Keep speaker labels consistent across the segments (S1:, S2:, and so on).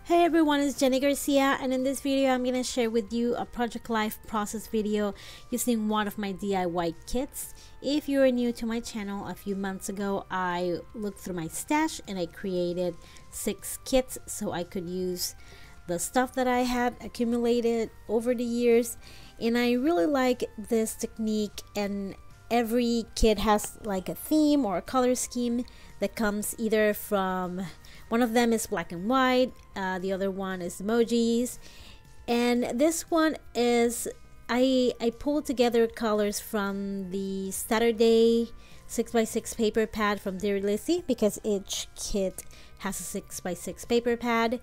S1: Hey everyone, it's Jenny Garcia, and in this video I'm going to share with you a project life process video using one of my DIY kits. If you are new to my channel, a few months ago I looked through my stash and I created 6 kits so I could use the stuff that I had accumulated over the years, and I really like this technique. And every kit has like a theme or a color scheme that comes either from one of them is black and white, the other one is emojis, and this one is I pulled together colors from the Saturday 6x6 paper pad from Dear Lizzie, because each kit has a 6x6 paper pad,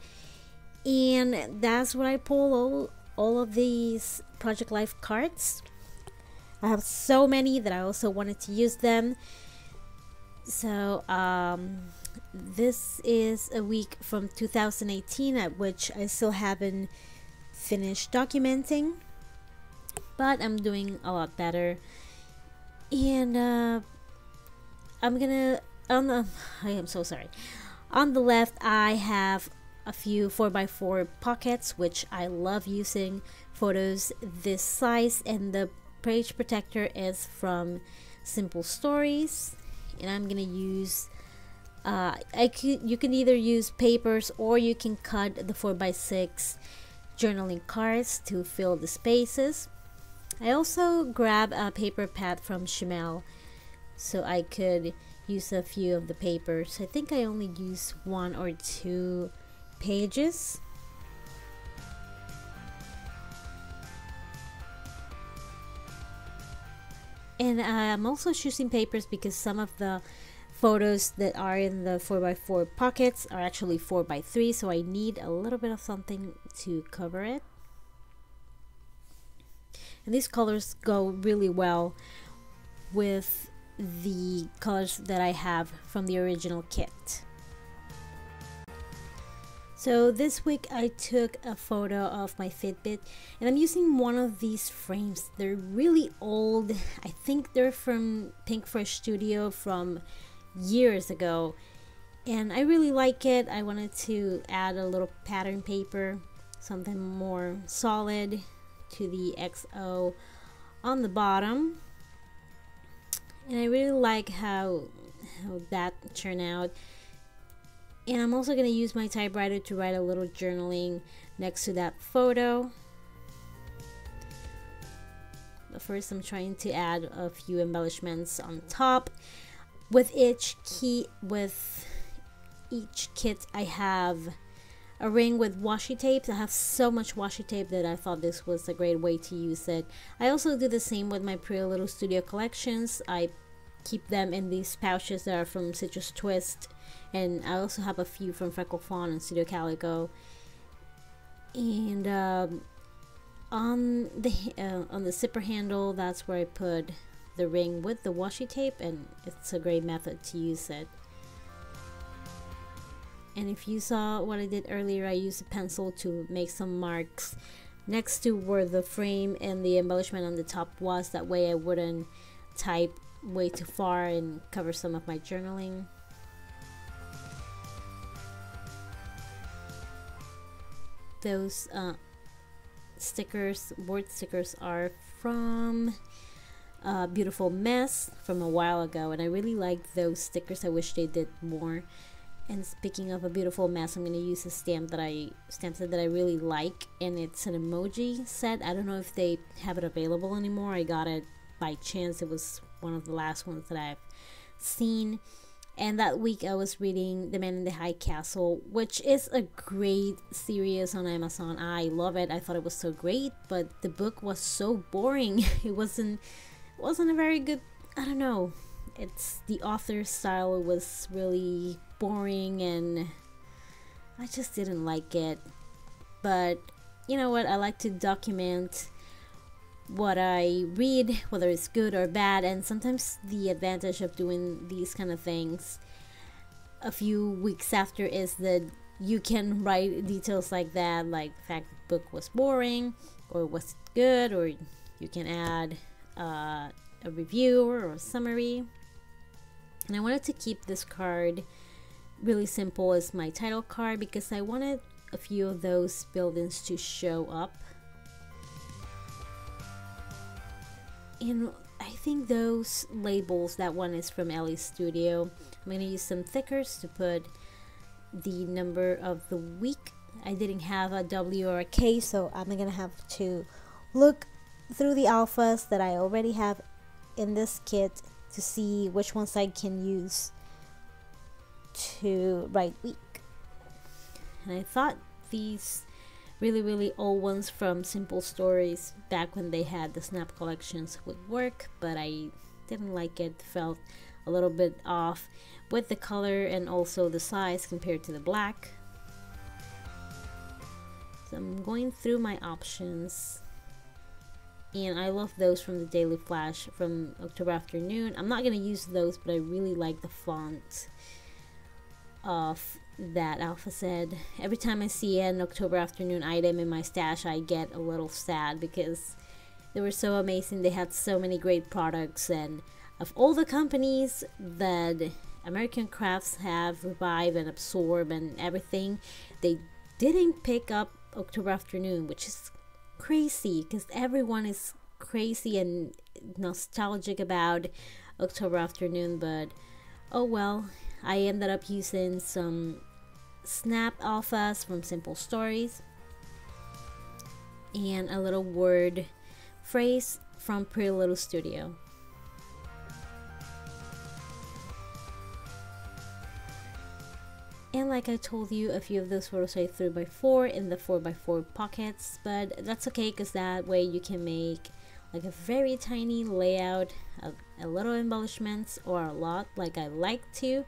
S1: and that's what I pull all of these Project Life cards. I have so many that I also wanted to use them. So this is a week from 2018 at which I still haven't finished documenting, but I'm doing a lot better. And I'm gonna I am so sorry. On the left I have a few 4x4 pockets, which I love using photos this size, and the page protector is from Simple Stories. And I'm gonna use you can either use papers or you can cut the 4x6 journaling cards to fill the spaces. I also grabbed a paper pad from Shimel so I could use a few of the papers. I think I only used 1 or 2 pages. And I'm also choosing papers because some of the photos that are in the 4x4 pockets are actually 4x3, so I need a little bit of something to cover it. And these colors go really well with the colors that I have from the original kit. So this week I took a photo of my Fitbit, and I'm using one of these frames. They're really old. I think they're from Pink Fresh Studio from years ago, and I really like it. I wanted to add a little pattern paper, something more solid, to the XO on the bottom, and I really like how that turned out. And I'm also going to use my typewriter to write a little journaling next to that photo. But first I'm trying to add a few embellishments on top. With each kit I have a ring with washi tape. I have so much washi tape that I thought this was a great way to use it. I also do the same with my Pretty Little Studio collections. I keep them in these pouches that are from Citrus Twist, and I also have a few from Freckle Fawn and Studio Calico. And on the zipper handle, that's where I put the ring with the washi tape, and it's a great method to use it. And if you saw what I did earlier, I used a pencil to make some marks next to where the frame and the embellishment on the top was. That way I wouldn't type way too far and cover some of my journaling. Those stickers, board stickers, are from Beautiful Mess from a while ago, and I really like those stickers. I wish they did more. And speaking of a beautiful mess, I'm going to use a stamp set that I really like, and it's an emoji set. I don't know if they have it available anymore. I got it by chance. It was one of the last ones that I've seen. And that week I was reading The Man in the High Castle, which is a great series on Amazon. I love it. I thought it was so great, but the book was so boring. It wasn't a very good, I don't know. It's the author's style was really boring, and I just didn't like it. But you know what? I like to document what I read, whether it's good or bad, and sometimes the advantage of doing these kind of things a few weeks after is that you can write details like that, like the fact the book was boring or was it good, or you can add a review or a summary. And I wanted to keep this card really simple as my title card because I wanted a few of those buildings to show up. And I think those labels, that one is from Ellie's studio. I'm gonna use some thickers to put the number of the week. I didn't have a W or a K, so I'm gonna have to look through the alphas that I already have in this kit to see which ones I can use to write week. And I thought these really old ones from Simple Stories back when they had the snap collections would work, but I didn't like it. Felt a little bit off with the color and also the size compared to the black. So I'm going through my options, and I love those from the Daily Flash from October Afternoon. I'm not gonna use those, but I really like the font of that alpha said. Every time I see an October Afternoon item in my stash, I get a little sad because they were so amazing. They had so many great products, and of all the companies that American Crafts have revived and absorbed and everything, they didn't pick up October Afternoon, which is crazy because everyone is crazy and nostalgic about October Afternoon. But oh well, I ended up using some snap alphas from Simple Stories and a little word phrase from Pretty Little Studio. And like I told you, a few of those photos I 3x4 in the 4x4 pockets, but that's okay because that way you can make like a very tiny layout, a little embellishments, or a lot like I like to.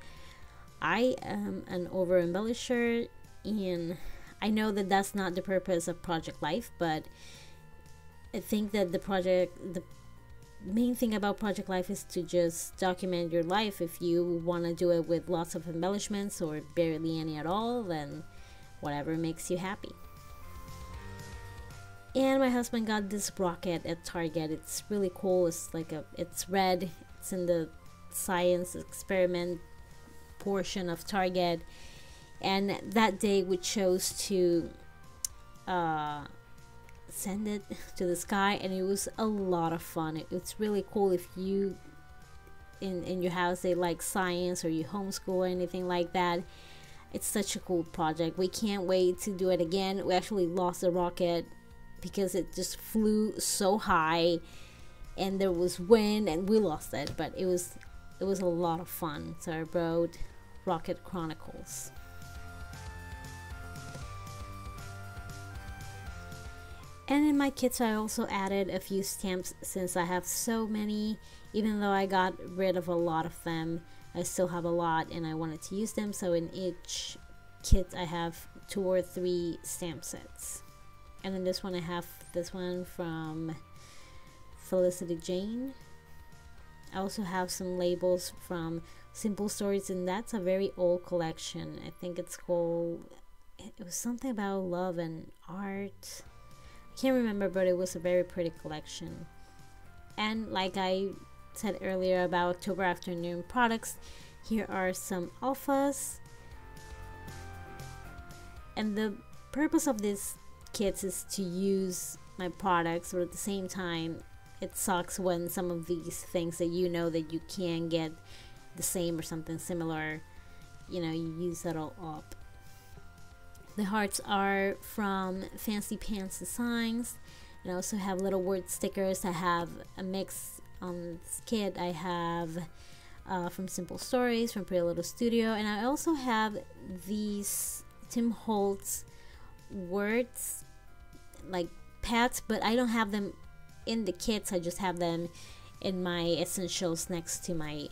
S1: I am an over embellisher, and I know that that's not the purpose of Project Life, but I think that the main thing about Project Life is to just document your life. If you want to do it with lots of embellishments or barely any at all, then whatever makes you happy. And my husband got this rocket at Target. It's really cool. It's like it's red. It's in the science experiment portion of Target, and that day we chose to send it to the sky, and it was a lot of fun. It's really cool if you in your house they like science, or you homeschool or anything like that. It's such a cool project. We can't wait to do it again. We actually lost the rocket because it just flew so high and there was wind and we lost it, but it was a lot of fun. So I wrote Rocket Chronicles. And in my kits I also added a few stamps since I have so many. Even though I got rid of a lot of them, I still have a lot and I wanted to use them. So in each kit I have 2 or 3 stamp sets. And then this one I have this one from Felicity Jane. I also have some labels from Simple Stories, and that's a very old collection. I think it's called, it was something about love and art. I can't remember, but it was a very pretty collection. And like I said earlier about October Afternoon products, here are some alphas. And the purpose of this kits is to use my products, but at the same time it sucks when some of these things that you know that you can get the same or something similar, you know, you use that all up. The hearts are from Fancy Pants Designs, and I also have little word stickers. I have a mix on this kit. I have from Simple Stories, from Pretty Little Studio, and I also have these Tim Holtz words like pads, but I don't have them in the kits. I just have them in my essentials next to my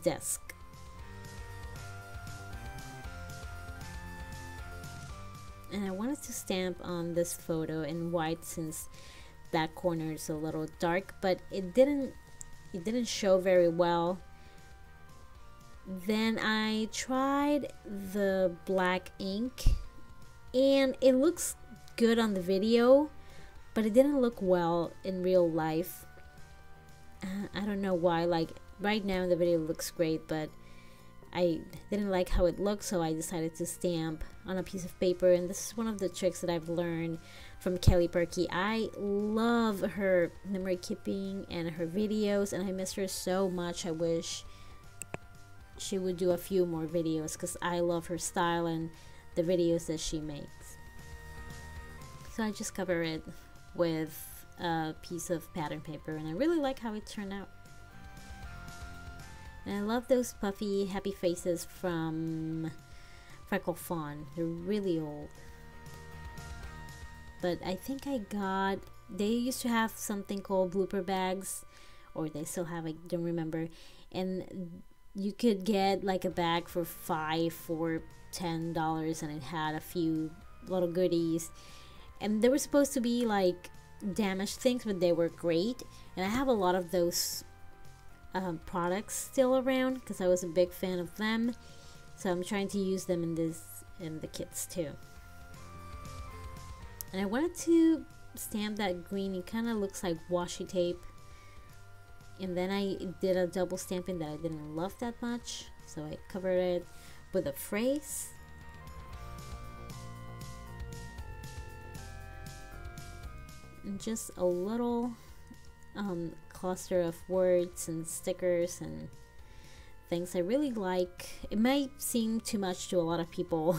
S1: desk. And I wanted to stamp on this photo in white since that corner is a little dark, but it didn't show very well. Then I tried the black ink and it looks good on the video, but it didn't look well in real life. I don't know why. Like right now in the video it looks great, but I didn't like how it looked, so I decided to stamp on a piece of paper. And this is one of the tricks that I've learned from Kelly Perky. I love her memory keeping and her videos, and I miss her so much. I wish she would do a few more videos because I love her style and the videos that she makes. So I just cover it with a piece of pattern paper, and I really like how it turned out. And I love those puffy happy faces from Freckle Fawn. They're really old, but I think they used to have something called blooper bags, or they still have, I don't remember, and you could get like a bag for $5 or $10, and it had a few little goodies, and they were supposed to be like damaged things, but they were great. And I have a lot of those products still around because I was a big fan of them, so I'm trying to use them in the kits too. And I wanted to stamp that green. It kind of looks like washi tape, and then I did a double stamping that I didn't love that much, so I covered it with a phrase. And just a little cluster of words and stickers and things I really like. It might seem too much to a lot of people,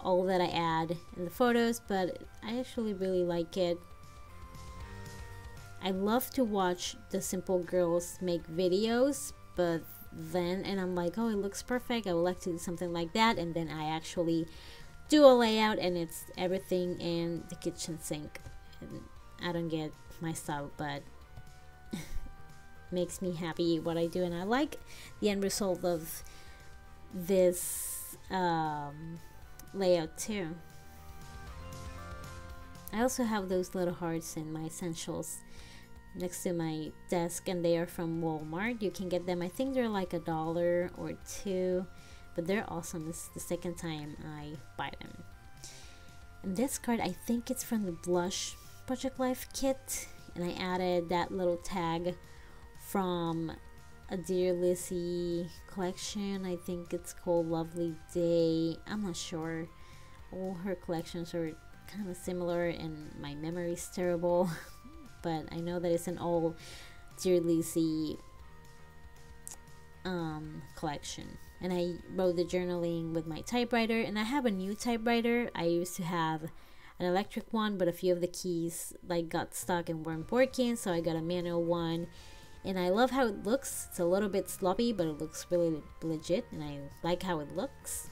S1: all that I add in the photos, but I actually really like it. I love to watch the simple girls make videos, but then, and I'm like, oh, it looks perfect, I would like to do something like that, and then I actually do a layout and it's everything in the kitchen sink. And I don't get my style, but makes me happy what I do, and I like the end result of this layout too. I also have those little hearts in my essentials next to my desk, and they are from Walmart. You can get them, I think they're like $1 or $2, but they're awesome. This is the second time I buy them. And this card, I think it's from the Blush Project Life kit, and I added that little tag from a Dear Lizzie collection. I think it's called Lovely Day. I'm not sure. All her collections are kind of similar and my memory is terrible, but I know that it's an old Dear Lizzie collection. And I wrote the journaling with my typewriter, and I have a new typewriter. I used to have an electric one, but a few of the keys like got stuck and weren't working, so I got a manual one, and I love how it looks. It's a little bit sloppy, but it looks really legit, and I like how it looks.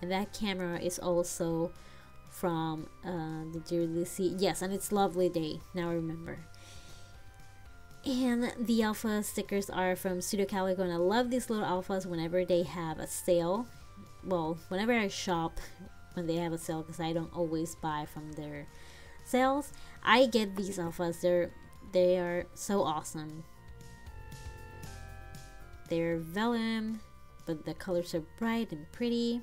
S1: And that camera is also from the Dear Lizzie, yes, and it's Lovely Day, now I remember. And the alpha stickers are from Studio Calico, and I love these little alphas whenever they have a sale. Well, whenever I shop when they have a sale, because I don't always buy from their sales, I get these alphas. They are so awesome. They're vellum, but the colors are bright and pretty.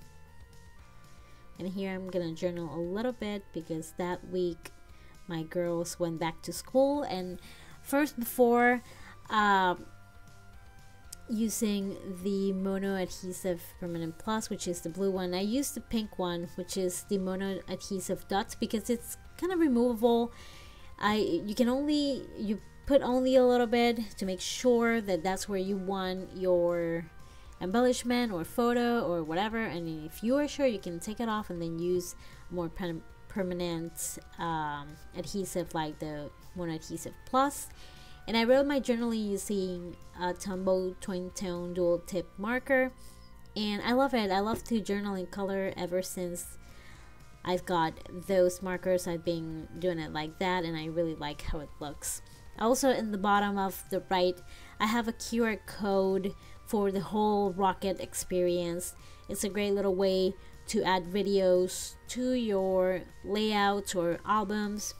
S1: And here I'm gonna journal a little bit because that week my girls went back to school, and first, before using the Mono Adhesive Permanent Plus, which is the blue one, I used the pink one, which is the Mono Adhesive Dots, because it's kind of removable. You put only a little bit to make sure that that's where you want your embellishment or photo or whatever, and if you are sure, you can take it off and then use more permanent adhesive like the Mono Adhesive Plus. And I wrote my journaling using a Tombow Twin Tone Dual Tip marker, and I love it. I love to journal in color. Ever since I've got those markers, I've been doing it like that, and I really like how it looks. Also, in the bottom of the right, I have a QR code for the whole Rocket experience. It's a great little way to add videos to your layouts or albums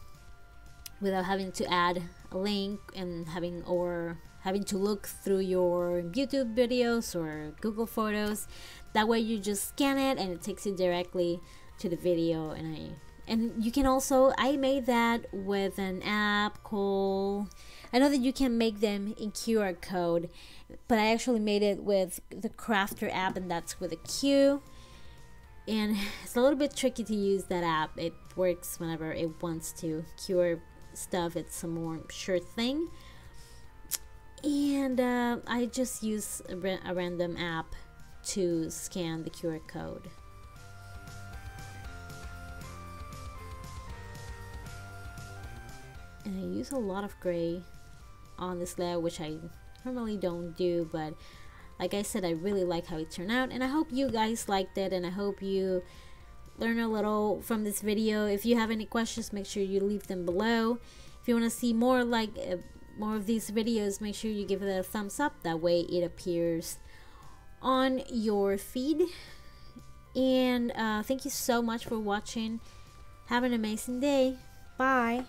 S1: without having to add a link and having to look through your YouTube videos or Google Photos. That way you just scan it and it takes you directly to the video. And you can also, I made that with an app called, I know that you can make them in QR code, but I actually made it with the Qrafter app, and that's with a Q. And it's a little bit tricky to use that app. It works whenever it wants to cure stuff. It's a more sure thing. And I just use a random app to scan the QR code. And I use a lot of gray on this layer, which I normally don't do, but like I said, I really like how it turned out, and I hope you guys liked it, and I hope you learn a little from this video. If you have any questions, make sure you leave them below. If you want to see more more of these videos, make sure you give it a thumbs up. That way it appears on your feed. And thank you so much for watching. Have an amazing day. Bye.